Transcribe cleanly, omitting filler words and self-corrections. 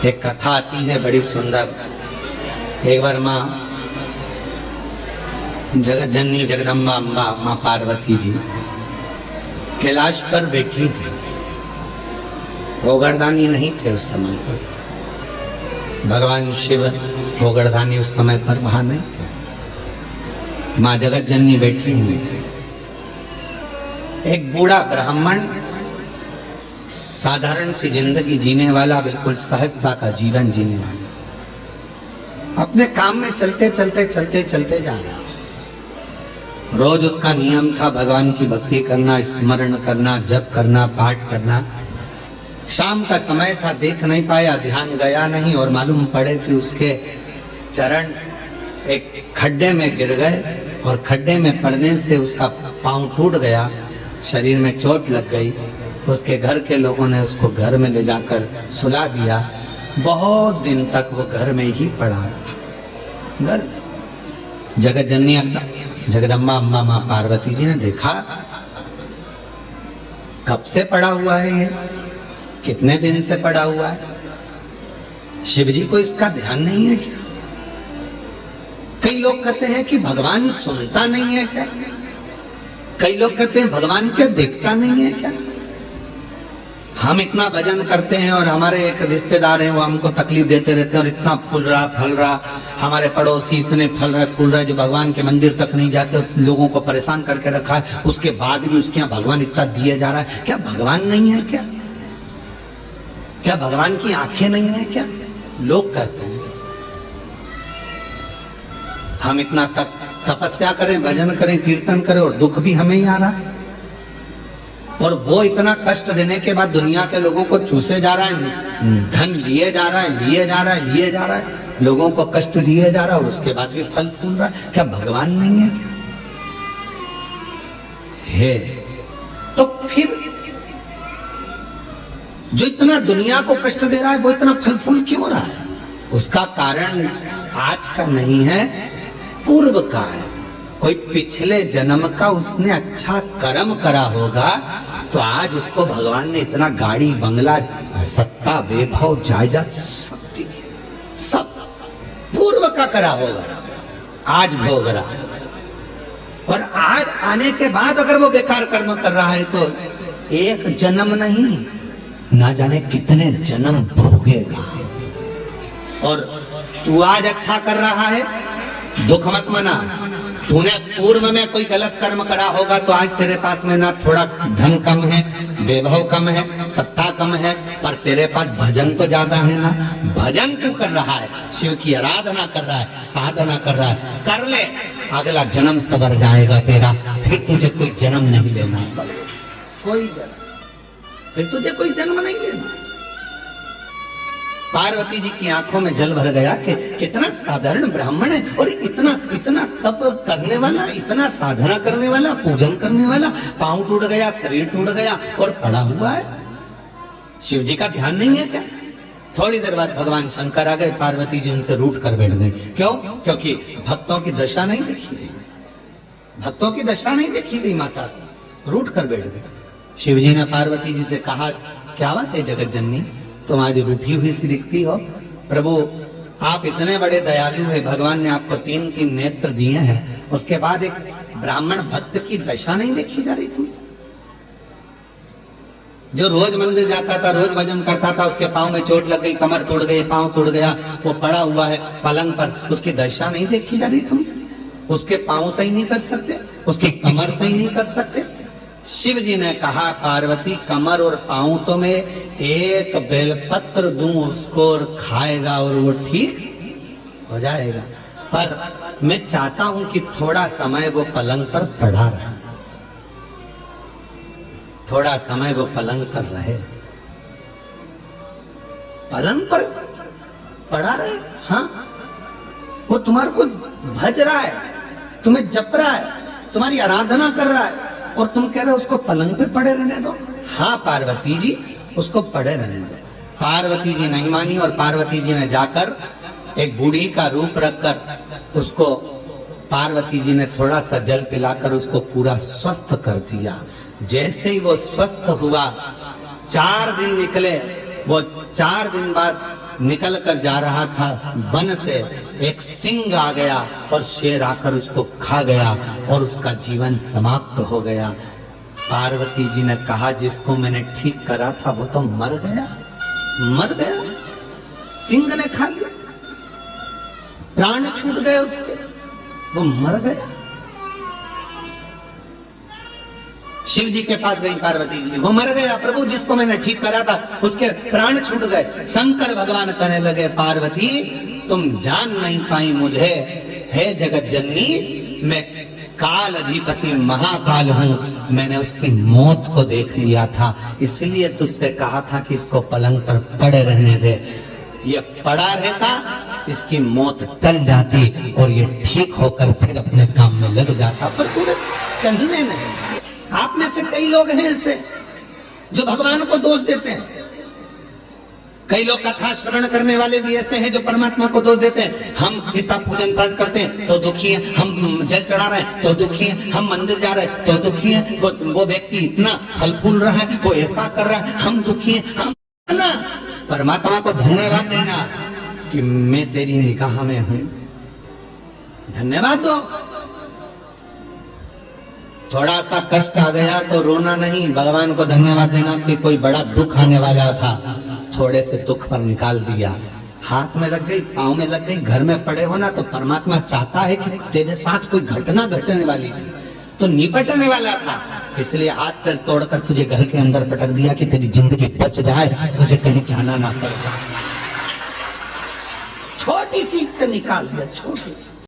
एक कथा आती है बड़ी सुंदर। एक बार माँ जगत जननी जगदम्बा अम्बा माँ पार्वती जी कैलाश पर बैठी थी। भोगरदानी नहीं थे उस समय पर। भगवान शिव भोगरदानी उस समय पर वहां नहीं थे। माँ जगत जननी बैठी हुई थी। एक बूढ़ा ब्राह्मण साधारण सी जिंदगी जीने वाला, बिल्कुल सहजता का जीवन जीने वाला, अपने काम में चलते चलते जा रहा। रोज उसका नियम था भगवान की भक्ति करना, स्मरण करना, जप करना, पाठ करना। शाम का समय था, देख नहीं पाया, ध्यान गया नहीं और मालूम पड़े कि उसके चरण एक खड्डे में गिर गए और खड्डे में पड़ने से उसका पांव टूट गया, शरीर में चोट लग गई। उसके घर के लोगों ने उसको घर में ले जाकर सुला दिया। बहुत दिन तक वो घर में ही पड़ा रहा। घर जगत जननी जगदम्बा अम्बा माँ पार्वती जी ने देखा, कब से पड़ा हुआ है ये, कितने दिन से पड़ा हुआ है, शिव जी को इसका ध्यान नहीं है क्या? कई लोग कहते हैं कि भगवान सुनता नहीं है क्या? कई लोग कहते हैं भगवान क्या देखता नहीं है क्या? हम इतना भजन करते हैं और हमारे एक रिश्तेदार हैं, वो हमको तकलीफ देते रहते हैं और इतना फूल रहा फल रहा, हमारे पड़ोसी इतने फल रहे फूल रहे जो भगवान के मंदिर तक नहीं जाते, लोगों को परेशान करके रखा है। उसके बाद भी उसके यहाँ भगवान इतना दिए जा रहा है। क्या भगवान नहीं है क्या? क्या भगवान की आंखें नहीं है क्या? लोग कहते हैं। हम इतना तपस्या करें, भजन करें, कीर्तन करें और दुख भी हमें ही आ रहा है। और वो इतना कष्ट देने के बाद दुनिया के लोगों को चूसे जा रहा है, धन लिए जा रहा है, लिए जा रहा है, लिए जा रहा है, लोगों को कष्ट दिए जा रहा है और उसके बाद भी फल फूल रहा है। क्या भगवान नहीं है क्या? है तो फिर जो इतना दुनिया को कष्ट दे रहा है वो इतना फल फूल क्यों रहा है? उसका कारण आज का नहीं है, पूर्व का है। कोई पिछले जन्म का उसने अच्छा कर्म करा होगा तो आज उसको भगवान ने इतना गाड़ी बंगला सत्ता वैभव जायदाद सब पूर्व का करा होगा, आज भोग रहा है। और आज आने के बाद अगर वो बेकार कर्म कर रहा है तो एक जन्म नहीं, ना जाने कितने जन्म भोगेगा। और तू आज अच्छा कर रहा है, दुख मत मना। तूने पूर्व में कोई गलत कर्म करा होगा तो आज तेरे पास में ना थोड़ा धन कम है, वैभव कम है, सत्ता कम है, पर तेरे पास भजन तो ज्यादा है ना। भजन तू कर रहा है, शिव की आराधना कर रहा है, साधना कर रहा है, कर ले, अगला जन्म सवर जाएगा तेरा। फिर तुझे कोई जन्म नहीं लेना पड़ेगा, कोई जन्म, फिर तुझे कोई जन्म नहीं लेना। पार्वती जी की आंखों में जल भर गया कि कितना साधारण ब्राह्मण है और इतना इतना तप करने वाला, इतना साधना करने वाला, पूजन करने वाला, पांव टूट गया, शरीर टूट गया और पड़ा हुआ है। शिव जी का ध्यान नहीं है क्या? थोड़ी देर बाद भगवान शंकर आ गए, पार्वती जी उनसे रूठ कर बैठ गए। क्यों? क्योंकि भक्तों की दशा नहीं देखी गई, भक्तों की दशा नहीं देखी गई, माता से रूठ कर बैठ गए। शिव जी ने पार्वती जी से कहा, क्या बात है जगत जननी, तुम आज रूठी हुई सी दिखती हो। प्रभु आप इतने बड़े दयालु है, भगवान ने आपको 3 नेत्र दिए हैं, उसके बाद एक ब्राह्मण भक्त की दशा नहीं देखी जा रही तुमसे? जो रोज मंदिर जाता था, रोज भजन करता था, उसके पांव में चोट लग गई, कमर टूट गई, पांव टूट गया, वो पड़ा हुआ है पलंग पर, उसकी दशा नहीं देखी जा रही तुमसे? उसके पांव सही नहीं कर सकते, उसकी कमर सही नहीं कर सकते? शिव जी ने कहा, पार्वती कमर और पांव तो मैं एक बेलपत्र दूं उसको और खाएगा और वो ठीक हो जाएगा, पर मैं चाहता हूं कि थोड़ा समय वो पलंग पर पड़ा रहे, थोड़ा समय वो पलंग पर रहे, पलंग पर पड़ा रहे। हाँ, वो तुम्हारे को भज रहा है, तुम्हें जप रहा है, तुम्हारी आराधना कर रहा है और तुम कह रहे हो उसको पलंग पे पड़े रहने दो। हाँ पार्वती जी, उसको पड़े रहने दो। पार्वती जी नहीं मानी और पार्वती जी ने जाकर एक बूढ़ी का रूप रखकर उसको, पार्वती जी ने थोड़ा सा जल पिलाकर उसको पूरा स्वस्थ कर दिया। जैसे ही वो स्वस्थ हुआ, 4 दिन निकले, वो 4 दिन बाद निकल कर जा रहा था, वन से एक सिंह आ गया और शेर आकर उसको खा गया और उसका जीवन समाप्त हो गया। पार्वती जी ने कहा, जिसको मैंने ठीक करा था वो तो मर गया, मर गया, सिंह ने खा लिया, प्राण छूट गए उसके, वो मर गया। शिव जी के पास गई पार्वती जी, वो मर गया प्रभु, जिसको मैंने ठीक करा था उसके प्राण छूट गए। शंकर भगवान कहने लगे, पार्वती तुम जान नहीं पाई मुझे, हे जगत जननी, मैं काल अधिपति महाकाल हूं, मैंने उसकी मौत को देख लिया था, इसलिए तुझसे कहा था कि इसको पलंग पर पड़े रहने दे। ये पड़ा रहता, इसकी मौत टल जाती और ये ठीक होकर फिर अपने काम में लग जाता, पर पूरे चलने नहीं। आप में से कई लोग हैं ऐसे जो भगवान को दोष देते हैं, कई लोग कथा श्रवण करने वाले भी ऐसे हैं जो परमात्मा को दोष देते हैं। हम गीता पूजन पाठ करते हैं तो दुखी हैं, हम जल चढ़ा रहे हैं तो दुखी हैं, हम मंदिर जा रहे हैं तो दुखी हैं, वो व्यक्ति इतना फल फूल रहा है, वो ऐसा कर रहा है, हम दुखी हैं। हम ना परमात्मा को धन्यवाद देना कि मैं तेरी निगाह में हूं, धन्यवाद दो। थोड़ा सा कष्ट आ गया तो रोना नहीं, भगवान को धन्यवाद देना कि कोई बड़ा दुख आने वाला था, थोड़े से दुख पर निकाल दिया। हाथ में लग गई, पाँव में लग गई, घर में पड़े हो ना, तो परमात्मा चाहता है कि तेरे साथ कोई घटना घटने वाली थी तो निपटने वाला था, इसलिए हाथ पैर तोड़कर तुझे घर के अंदर पटक दिया कि तेरी जिंदगी बच जाए, तुझे कहीं जाना ना पड़े। छोटी सी निकाल दिया, छोटी सी।